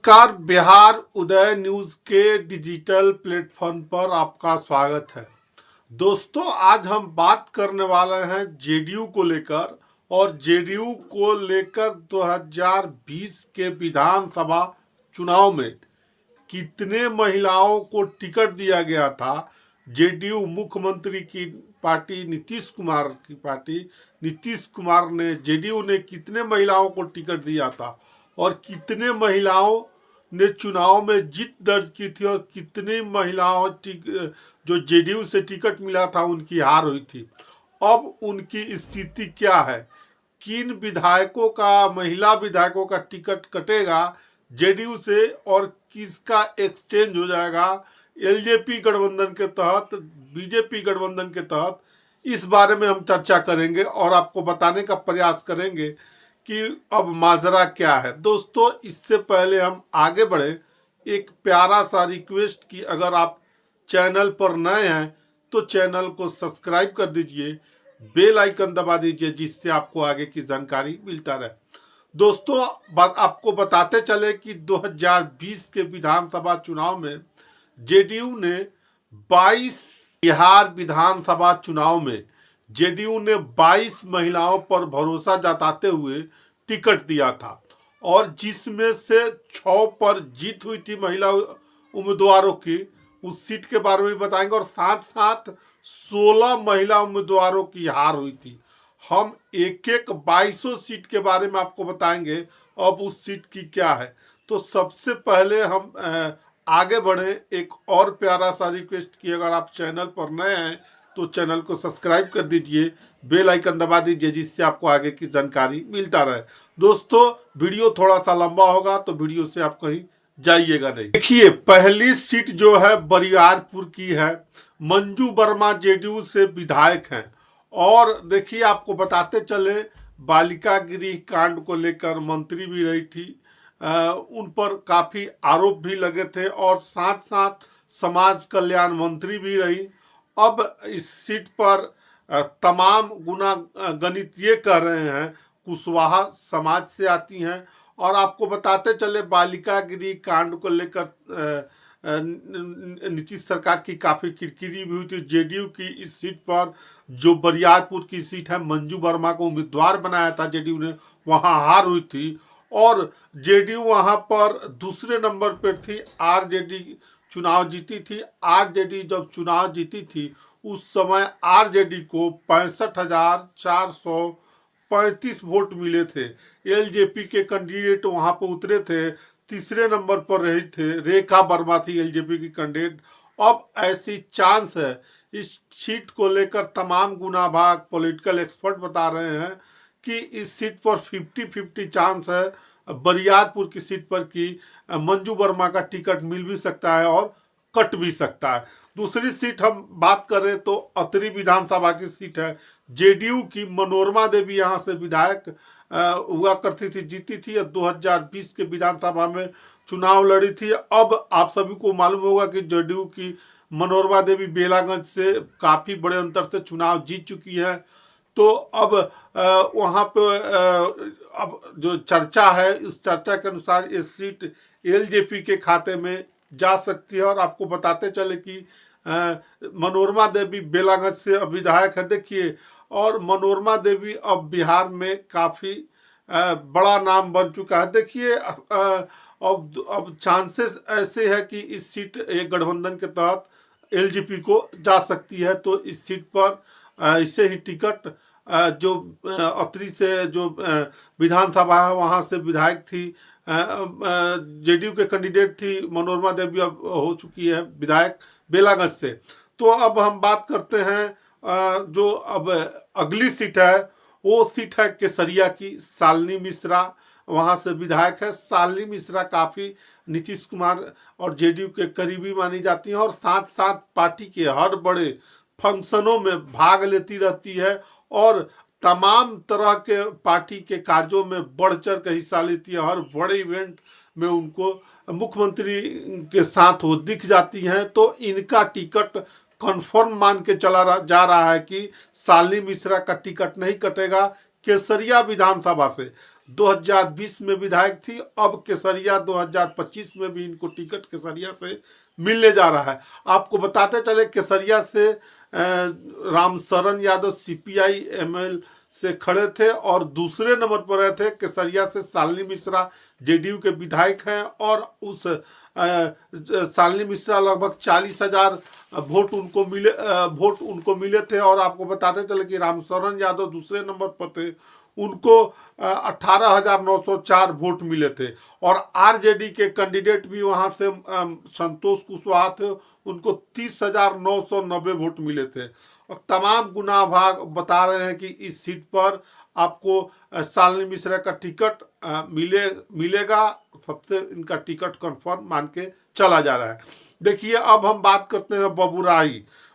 नमस्कार। बिहार उदय न्यूज के digital platform पर आपका स्वागत है। दोस्तों, आज हम बात करने वाले हैं जेडीयू को लेकर और जेडीयू को लेकर 2020 के विधानसभा चुनाव में कितने महिलाओं को टिकट दिया गया था। जेडीयू मुख्यमंत्री की पार्टी नीतीश कुमार की पार्टी नीतीश कुमार ने जेडीयू ने कितने महिलाओं को टिकट दिया था और कितने महिलाओं ने चुनाव में जीत दर्ज की थी और कितनी महिलाओं जो जेडीयू से टिकट मिला था उनकी हार हुई थी। अब उनकी स्थिति क्या है, किन विधायकों का महिला विधायकों का टिकट कटेगा जेडीयू से और किसका एक्सचेंज हो जाएगा एलजेपी गठबंधन के तहत बीजेपी गठबंधन के तहत, इस बारे में हम चर्चा करेंगे और आपको बताने का प्रयास करेंगे कि अब माजरा क्या है। दोस्तों, इससे पहले हम आगे बढ़े, एक प्यारा सा रिक्वेस्ट कि अगर आप चैनल पर नए हैं तो चैनल को सब्सक्राइब कर दीजिए, बेल आइकन दबा दीजिए जिससे आपको आगे की जानकारी मिलता रहे। दोस्तों, आपको बताते चले कि 2020 के विधानसभा चुनाव में जेडीयू ने 22 बिहार विधानसभा चुनाव में जेडीयू ने 22 महिलाओं पर भरोसा जताते हुए टिकट दिया था और जिसमें से 6 पर जीत हुई थी महिला उम्मीदवारों की। उस सीट के बारे में बताएंगे और साथ साथ 16 महिला उम्मीदवारों की हार हुई थी। हम एक एक 22 सीट के बारे में आपको बताएंगे अब उस सीट की क्या है। तो सबसे पहले हम आगे बढ़े, एक और प्यारा सा रिक्वेस्ट की अगर आप चैनल पर नए हैं तो चैनल को सब्सक्राइब कर दीजिए, बेल आइकन दबा दीजिए जिससे आपको आगे की जानकारी मिलता रहे। दोस्तों, वीडियो थोड़ा सा लंबा होगा तो वीडियो से आप कहीं जाइएगा नहीं। देखिए, पहली सीट जो है बरियारपुर की है। मंजू वर्मा जेडीयू से विधायक हैं और देखिए आपको बताते चले बालिका गृह कांड को लेकर मंत्री भी रही थी, उन पर काफी आरोप भी लगे थे और साथ साथ समाज कल्याण मंत्री भी रही। अब इस सीट पर तमाम गुना गणित ये कह रहे हैं कुशवाहा समाज से आती हैं और आपको बताते चले बालिका गृह कांड को लेकर नीतीश सरकार की काफी किरकिरी भी हुई थी। जेडीयू की इस सीट पर जो बरियारपुर की सीट है, मंजू वर्मा को उम्मीदवार बनाया था जेडीयू ने, वहां हार हुई थी और जेडीयू वहां पर दूसरे नंबर पर थी। आरजेडी चुनाव जीती थी। आरजेडी जब चुनाव जीती थी उस समय आरजेडी को 65,435 वोट मिले थे। एलजेपी के कैंडिडेट वहां पर उतरे थे, तीसरे नंबर पर रही थे, रेखा वर्मा थी एलजेपी की कैंडिडेट। अब ऐसी चांस है इस सीट को लेकर, तमाम गुनाभाग पॉलिटिकल एक्सपर्ट बता रहे हैं कि इस सीट पर 50-50 चांस है बरियारपुर की सीट पर कि मंजू वर्मा का टिकट मिल भी सकता है और कट भी सकता है। दूसरी सीट हम बात करें तो अतरी विधानसभा की सीट है। जेडीयू की मनोरमा देवी यहाँ से विधायक हुआ करती थी, जीती थी और 2020 के विधानसभा में चुनाव लड़ी थी। अब आप सभी को मालूम होगा कि जेडीयू की मनोरमा देवी बेलागंज से काफी बड़े अंतर से चुनाव जीत चुकी है। तो अब वहाँ पे अब जो चर्चा है, उस चर्चा के अनुसार ये सीट एलजेपी के खाते में जा सकती है और आपको बताते चले कि मनोरमा देवी बेलागंज से विधायक है। देखिए, और मनोरमा देवी अब बिहार में काफ़ी बड़ा नाम बन चुका है। देखिए, अब चांसेस ऐसे है कि इस सीट एक गठबंधन के तहत एलजेपी को जा सकती है। तो इस सीट पर इसे ही टिकट जो अतरी से जो विधानसभा है वहाँ से विधायक थी, जेडीयू के कैंडिडेट थी मनोरमा देवी, अब हो चुकी है विधायक बेलागंज से। तो अब हम बात करते हैं जो अब अगली सीट है, वो सीट है केसरिया की। शालिनी मिश्रा वहाँ से विधायक है। शालिनी मिश्रा काफ़ी नीतीश कुमार और जेडीयू के करीबी मानी जाती हैं और साथ साथ पार्टी के हर बड़े फंक्शनों में भाग लेती रहती है और तमाम तरह के पार्टी के कार्यों में बढ़ चढ़ कर हिस्सा लेती है। हर बड़े इवेंट में उनको मुख्यमंत्री के साथ वो दिख जाती हैं। तो इनका टिकट कंफर्म मान के जा रहा है कि शालिनी मिश्रा का टिकट नहीं कटेगा केसरिया विधानसभा से। 2020 में विधायक थी, अब केसरिया 2025 में भी इनको टिकट केसरिया से मिलने जा रहा है। आपको बताते चले केसरिया से रामशरण यादव सीपीआई एमएल से खड़े थे और दूसरे नंबर पर रहे थे केसरिया से शालिनी मिश्रा जेडीयू के विधायक हैं, और उस शालिनी मिश्रा लगभग 40,000 वोट उनको मिले थे। और आपको बताते चले कि रामशरण यादव दूसरे नंबर पर थे, उनको 18,904 वोट मिले थे। और आरजेडी के कैंडिडेट भी वहां से संतोष कुशवाहा थे, उनको 30,990 वोट मिले थे। और तमाम गुना भाग बता रहे हैं कि इस सीट पर आपको शालिनी मिश्रा का टिकट मिलेगा। सबसे इनका टिकट कंफर्म मान के चला जा रहा है। देखिए, अब हम बात करते हैं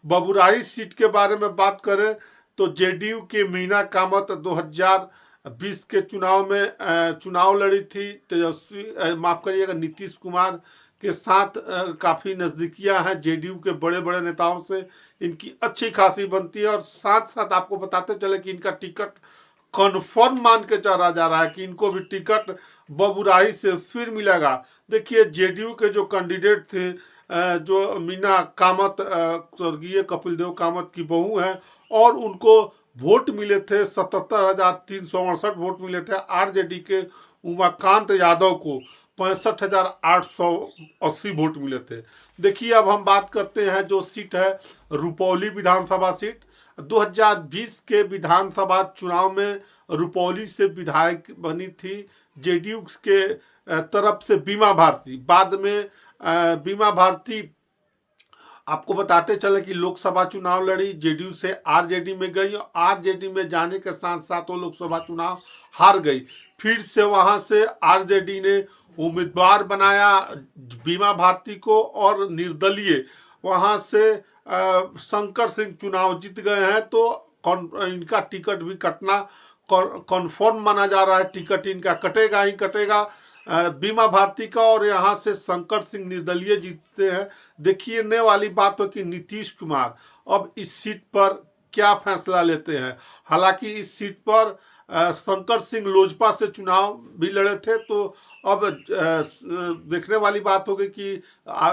बबुराही सीट के बारे में बात करें तो जेडीयू की मीना कामत 2020 के चुनाव में चुनाव लड़ी थी। तेजस्वी माफ करिएगा नीतीश कुमार के साथ काफ़ी नज़दीकियां हैं। जेडीयू के बड़े बड़े नेताओं से इनकी अच्छी खासी बनती है। और साथ साथ आपको बताते चले कि इनका टिकट कन्फर्म मान के चला जा रहा है कि इनको भी टिकट बबुराही से फिर मिलेगा। देखिए, जेडीयू के जो कैंडिडेट थे, जो मीना कामत स्वर्गीय कपिल देव कामत की बहू हैं, और उनको वोट मिले थे 77,368 वोट मिले थे। आरजेडी के उमाकांत यादव को 65,880 वोट मिले थे। देखिए, अब हम बात करते हैं जो सीट है रुपौली विधानसभा सीट। 2020 के विधानसभा चुनाव में रुपौली से विधायक बनी थी जेडीयू के तरफ से बीमा भारती। बाद में बीमा भारती आपको बताते चले कि लोकसभा चुनाव लड़ी, जेडीयू से आरजेडी में गई, और आरजेडी में जाने के साथ साथ वो लोकसभा चुनाव हार गई। फिर से वहां से आरजेडी ने उम्मीदवार बनाया बीमा भारती को, और निर्दलीय वहां से शंकर सिंह चुनाव जीत गए हैं। तो इनका टिकट भी कटना कन्फर्म माना जा रहा है। टिकट इनका कटेगा ही कटेगा बीमा भारती का, और यहाँ से शंकर सिंह निर्दलीय जीतते हैं। देखिए, ने वाली बात हो कि नीतीश कुमार अब इस सीट पर क्या फैसला लेते हैं। हालांकि इस सीट पर शंकर सिंह लोजपा से चुनाव भी लड़े थे, तो अब देखने वाली बात होगी कि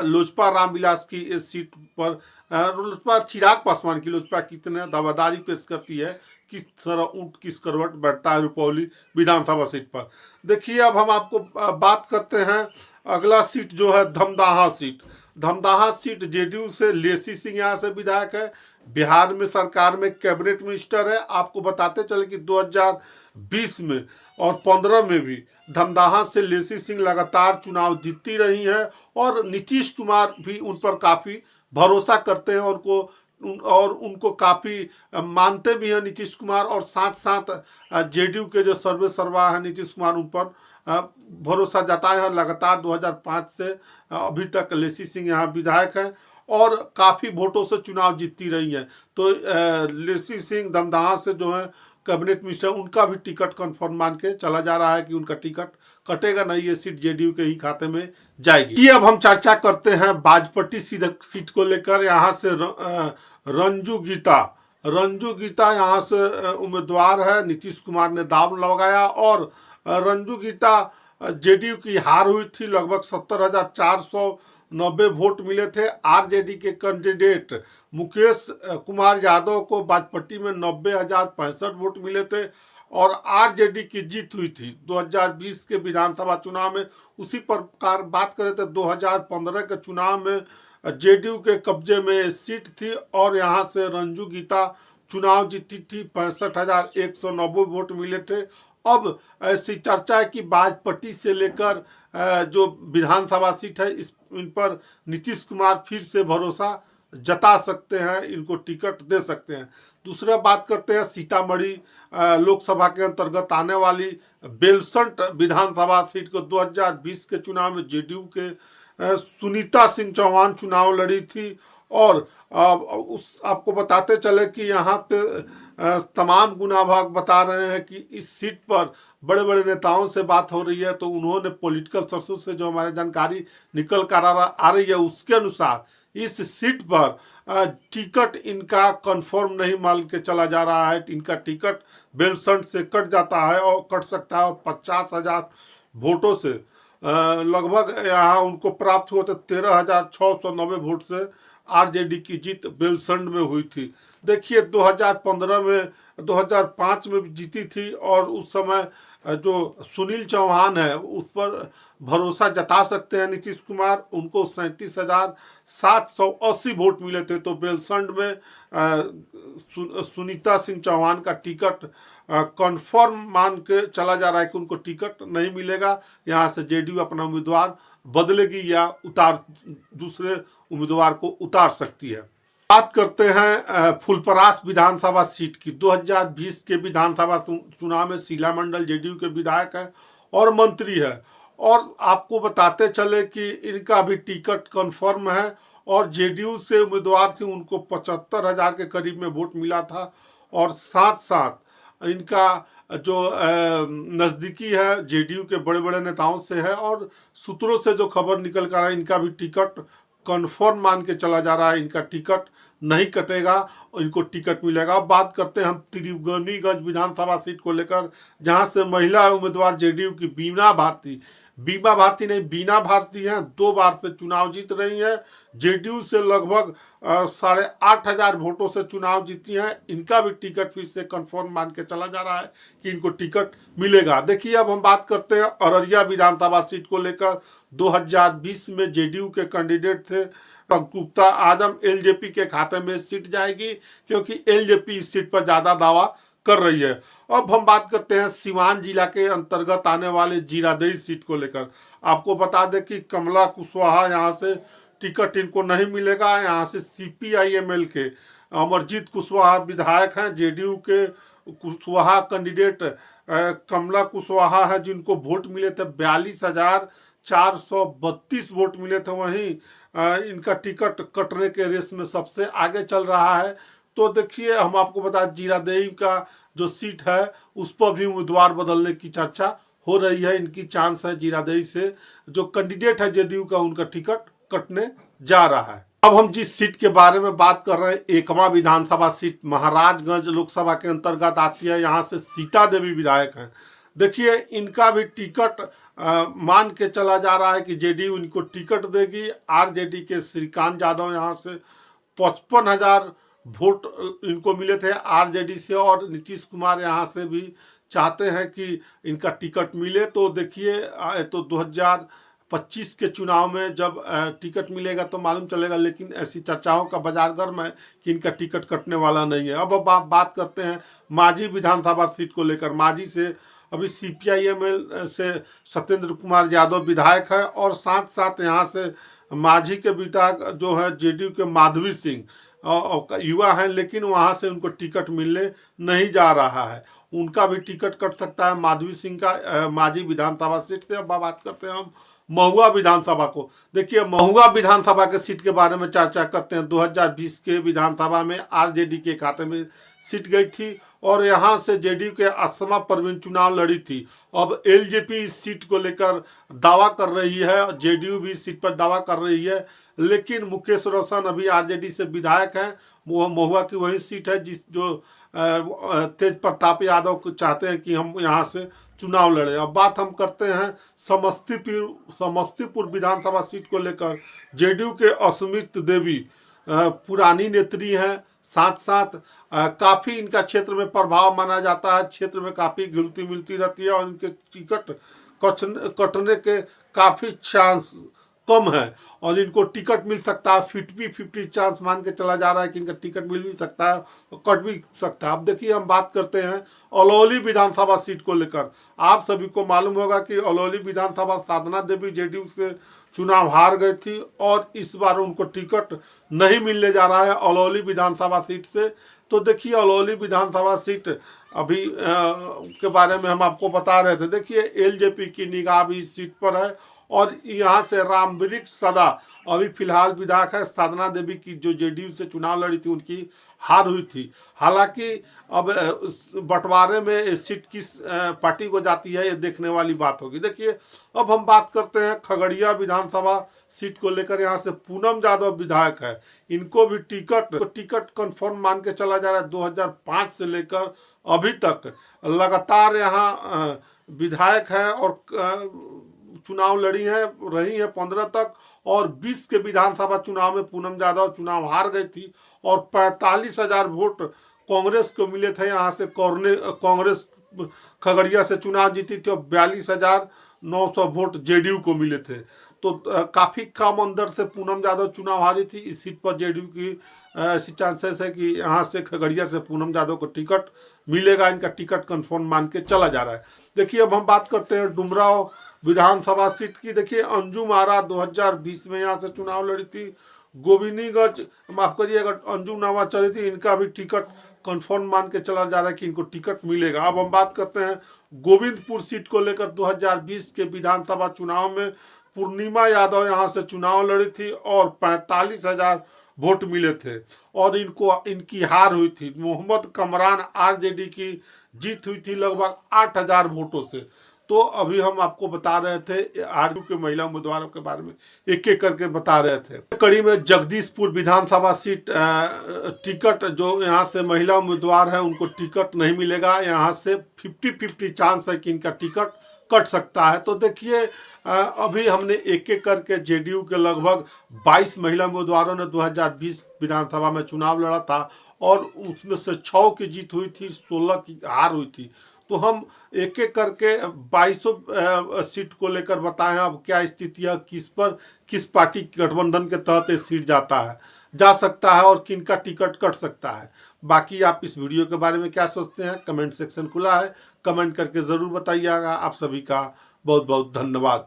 लोजपा रामविलास की इस सीट पर लोजपा चिराग पासवान की लोजपा कितने दावेदारी पेश करती है, किस तरह ऊंट किस करवट बैठता है रुपौली विधानसभा सीट पर। देखिए, अब हम आपको बात करते हैं अगला सीट जो है Dhamdaha seat. Dhamdaha seat JDU से लेसी सिंह यहाँ से विधायक है, बिहार में सरकार में कैबिनेट मिनिस्टर है। आपको बताते चले कि 2020 में और 15 में भी धमदाहा से लेसी सिंह लगातार चुनाव जीतती रही हैं, और नीतीश कुमार भी उन पर काफ़ी भरोसा करते हैं और उनको काफ़ी मानते भी हैं नीतीश कुमार। और साथ साथ जेडीयू के जो सर्वे सर्वा है नीतीश कुमार उन पर भरोसा जताए हैं। लगातार 2005 से अभी तक लेसी सिंह यहाँ विधायक हैं और काफ़ी वोटों से चुनाव जीतती रही हैं। तो लेसी सिंह धमदाहा से जो है कैबिनेट मिनिस्टर, उनका भी टिकट कंफर्म मान के चला जा रहा है कि उनका टिकट कटेगा नहीं, ये सीट जेडीयू के ही खाते में जाएगी। ये अब हम चर्चा करते हैं बाजपट्टी सीट को लेकर। यहाँ से रंजू गीता यहाँ से उम्मीदवार है। नीतीश कुमार ने दाव लगाया, और रंजू गीता जेडीयू की हार हुई थी। लगभग 70,490 वोट मिले थे। आरजेडी के कैंडिडेट मुकेश कुमार यादव को बाजपट्टी में 90,065 वोट मिले थे, और आरजेडी की जीत हुई थी 2020 के विधानसभा चुनाव में। उसी प्रकार बात करें तो 2015 के चुनाव में जेडीयू के कब्जे में सीट थी, और यहाँ से रंजू गीता चुनाव जीती थी। 65,190 वोट मिले थे। अब ऐसी चर्चा है कि बाजपट्टी से लेकर जो विधानसभा सीट है इन पर नीतीश कुमार फिर से भरोसा जता सकते हैं, इनको टिकट दे सकते हैं। दूसरा बात करते हैं सीतामढ़ी लोकसभा के अंतर्गत आने वाली बेलसंट विधानसभा सीट को। 2020 के चुनाव में जेडीयू के सुनीता सिंह चौहान चुनाव लड़ी थी, और आपको बताते चले कि यहाँ पे तमाम गुना भाग बता रहे हैं कि इस सीट पर बड़े बड़े नेताओं से बात हो रही है, तो उन्होंने पॉलिटिकल सोर्सेस से जो हमारे जानकारी निकल कर आ रही है उसके अनुसार इस सीट पर टिकट इनका कंफर्म नहीं मान के चला जा रहा है। इनका टिकट बेलसंड से कट जाता है और कट सकता है 50,000 वोटों से। लगभग यहाँ उनको प्राप्त हुए थे 13,690 वोट से आरजेडी की जीत बेलसंड में हुई थी। देखिए 2015 में 2005 में भी जीती थी और उस समय जो सुनील चौहान है उस पर भरोसा जता सकते हैं नीतीश कुमार, उनको 37,780 वोट मिले थे। तो बेलसंड में सुनीता सिंह चौहान का टिकट कंफर्म मान के चला जा रहा है कि उनको टिकट नहीं मिलेगा। यहाँ से जेडीयू अपना उम्मीदवार बदलेगी या दूसरे उम्मीदवार को उतार सकती है। बात करते हैं फुलपरास विधानसभा सीट की। 2020 के विधानसभा चुनाव में शीला मंडल जेडीयू के विधायक है और मंत्री है, और आपको बताते चले कि इनका भी टिकट कंफर्म है और जेडीयू से उम्मीदवार थी, उनको 75,000 के करीब में वोट मिला था। और साथ साथ इनका जो नज़दीकी है जेडीयू के बड़े बड़े नेताओं से है, और सूत्रों से जो खबर निकल कर है इनका भी टिकट कन्फर्म मान के चला जा रहा है, इनका टिकट नहीं कटेगा और इनको टिकट मिलेगा। अब बात करते हैं हम त्रिवेणीगंज विधानसभा सीट को लेकर, जहां से महिला उम्मीदवार जेडीयू की बीना भारती नहीं बीना भारती हैं, 2 बार से चुनाव जीत रही हैं। जेडीयू से लगभग 8,500 वोटों से चुनाव जीती हैं। इनका भी टिकट फिर से कंफर्म मान के चला जा रहा है कि इनको टिकट मिलेगा। देखिए अब हम बात करते हैं अररिया विधानसभा सीट को लेकर। 2020 में जेडीयू के कैंडिडेट थे गुप्ता, आजम एलजेपी के खाते में सीट जाएगी क्योंकि एलजेपी इस सीट पर ज्यादा दावा कर रही है। अब हम बात करते हैं सिवान जिला के अंतर्गत आने वाले जीरादेई सीट को लेकर। आपको बता दें कि कमला कुशवाहा यहाँ से टिकट इनको नहीं मिलेगा। यहाँ से सीपीआईएमएल के अमरजीत कुशवाहा विधायक हैं, जेडीयू के कुशवाहा कैंडिडेट कमला कुशवाहा है जिनको वोट मिले थे 42,432 वोट मिले थे। वहीं इनका टिकट कटने के रेस में सबसे आगे चल रहा है। तो देखिए हम आपको बता जीरादेई का जो सीट है उस पर भी उम्मीदवार बदलने की चर्चा हो रही है। इनकी चांस है जीरादेई से जो कैंडिडेट है जेडीयू का उनका टिकट कटने जा रहा है। अब हम जिस सीट के बारे में बात कर रहे हैं, एकमा विधानसभा सीट महाराजगंज लोकसभा के अंतर्गत आती है। यहाँ से सीता देवी विधायक हैं। देखिए इनका भी टिकट मान के चला जा रहा है कि जेडीयू इनको टिकट देगी। आरजेडी के श्रीकांत यादव यहाँ से 55,000 वोट इनको मिले थे आरजेडी से, और नीतीश कुमार यहाँ से भी चाहते हैं कि इनका टिकट मिले। तो देखिए तो 2025 के चुनाव में जब टिकट मिलेगा तो मालूम चलेगा, लेकिन ऐसी चर्चाओं का बाजार गर्म है कि इनका टिकट कटने वाला नहीं है। अब बात करते हैं मांझी विधानसभा सीट को लेकर। मांझी से अभी सीपीआईएमएल से सत्येंद्र कुमार यादव विधायक है, और साथ साथ यहाँ से मांझी के बेटा जो है जेडीयू के माधवी सिंह युवा हैं, लेकिन वहाँ से उनको टिकट मिलने नहीं जा रहा है। उनका भी टिकट कट सकता है माधवी सिंह का मांझी विधानसभा सीट से। अब बात करते हैं हम महुआ विधानसभा को। देखिए महुआ विधानसभा के सीट के बारे में चर्चा करते हैं। 2020 के विधानसभा में आरजेडी के खाते में सीट गई थी और यहाँ से जेडीयू के असमा परवीन चुनाव लड़ी थी। अब एलजेपी इस सीट को लेकर दावा कर रही है और जेडीयू भी इस सीट पर दावा कर रही है, लेकिन मुकेश रोशन अभी आरजेडी से विधायक हैं। महुआ की वही सीट है जो तेज प्रताप यादव को चाहते हैं कि हम यहाँ से चुनाव लड़े। अब बात हम करते हैं समस्तीपुर विधानसभा सीट को लेकर। जेडीयू के अस्मित देवी पुरानी नेत्री हैं, साथ साथ काफ़ी इनका क्षेत्र में प्रभाव माना जाता है। क्षेत्र में काफ़ी घुलती मिलती रहती है और इनके टिकट कटने के काफ़ी चांस कम है और इनको टिकट मिल सकता है। 50-50 चांस मान के चला जा रहा है कि इनका टिकट मिल भी सकता है और कट भी सकता है। अब देखिए हम बात करते हैं अलौली विधानसभा सीट को लेकर। आप सभी को मालूम होगा कि अलौली विधानसभा साधना देवी जेडीयू से चुनाव हार गई थी और इस बार उनको टिकट नहीं मिलने जा रहा है अलौली विधानसभा सीट से। तो देखिए अलौली विधानसभा सीट अभी के बारे में हम आपको बता रहे थे। देखिए एलजेपी की निगाह भी इस सीट पर है और यहाँ से रामवृक्ष सदा अभी फिलहाल विधायक है, साधना देवी की जो जेडीयू से चुनाव लड़ी थी उनकी हार हुई थी। हालांकि अब बंटवारे में सीट किस पार्टी को जाती है ये देखने वाली बात होगी। देखिए अब हम बात करते हैं खगड़िया विधानसभा सीट को लेकर। यहाँ से पूनम यादव विधायक है, इनको भी टिकट कंफर्म मान के चला जा रहा है। 2005 से लेकर अभी तक लगातार यहाँ विधायक है और चुनाव लड़ी है, रही है 15 तक, और 20 के विधानसभा चुनाव में पूनम यादव चुनाव हार गई थी और 45,000 वोट कांग्रेस को मिले थे। यहाँ से कांग्रेस खगड़िया से चुनाव जीती थी और 42,900 वोट जेडीयू को मिले थे। तो काफी कम अंदर से पूनम यादव चुनाव हारी थी। इस सीट पर जेडीयू की ऐसी चांसेस है कि यहाँ से खगड़िया से पूनम यादव को टिकट मिलेगा। इनका टिकट कंफर्म मान के चला जा रहा है। देखिए अब हम बात करते हैं डुमराव विधानसभा सीट की। देखिए अंजुम आरा 2020 में यहाँ से चुनाव लड़ी थी। गोविंदगंज, माफ करिएगा, अंजुम नामा चली थी, इनका भी टिकट कंफर्म मान के चला जा रहा है कि इनको टिकट मिलेगा। अब हम बात करते हैं गोविंदपुर सीट को लेकर। 2020 के विधानसभा चुनाव में पूर्णिमा यादव यहाँ से चुनाव लड़ी थी और 45,000 वोट मिले थे और इनकी हार हुई थी। मोहम्मद कमरान आरजेडी की जीत हुई थी लगभग 8,000 वोटों से। तो अभी हम आपको बता रहे थे आरजेडी के महिला उम्मीदवारों के बारे में, एक एक करके बता रहे थे। कड़ी में जगदीशपुर विधानसभा सीट टिकट जो यहाँ से महिला उम्मीदवार है उनको टिकट नहीं मिलेगा। यहाँ से 50-50 चांस है कि इनका टिकट कट सकता है। तो देखिए अभी हमने एक एक करके जेडीयू के लगभग 22 महिला उम्मीदवारों ने 2020 विधानसभा में चुनाव लड़ा था और उसमें से 6 की जीत हुई थी, 16 की हार हुई थी। तो हम एक एक करके 22 सीट को लेकर बताएं अब क्या स्थिति है, किस पार्टी गठबंधन के तहत ये सीट जा सकता है और किनका टिकट कट सकता है। बाकी आप इस वीडियो के बारे में क्या सोचते हैं, कमेंट सेक्शन खुला है, कमेंट करके ज़रूर बताइएगा। आप सभी का बहुत बहुत धन्यवाद।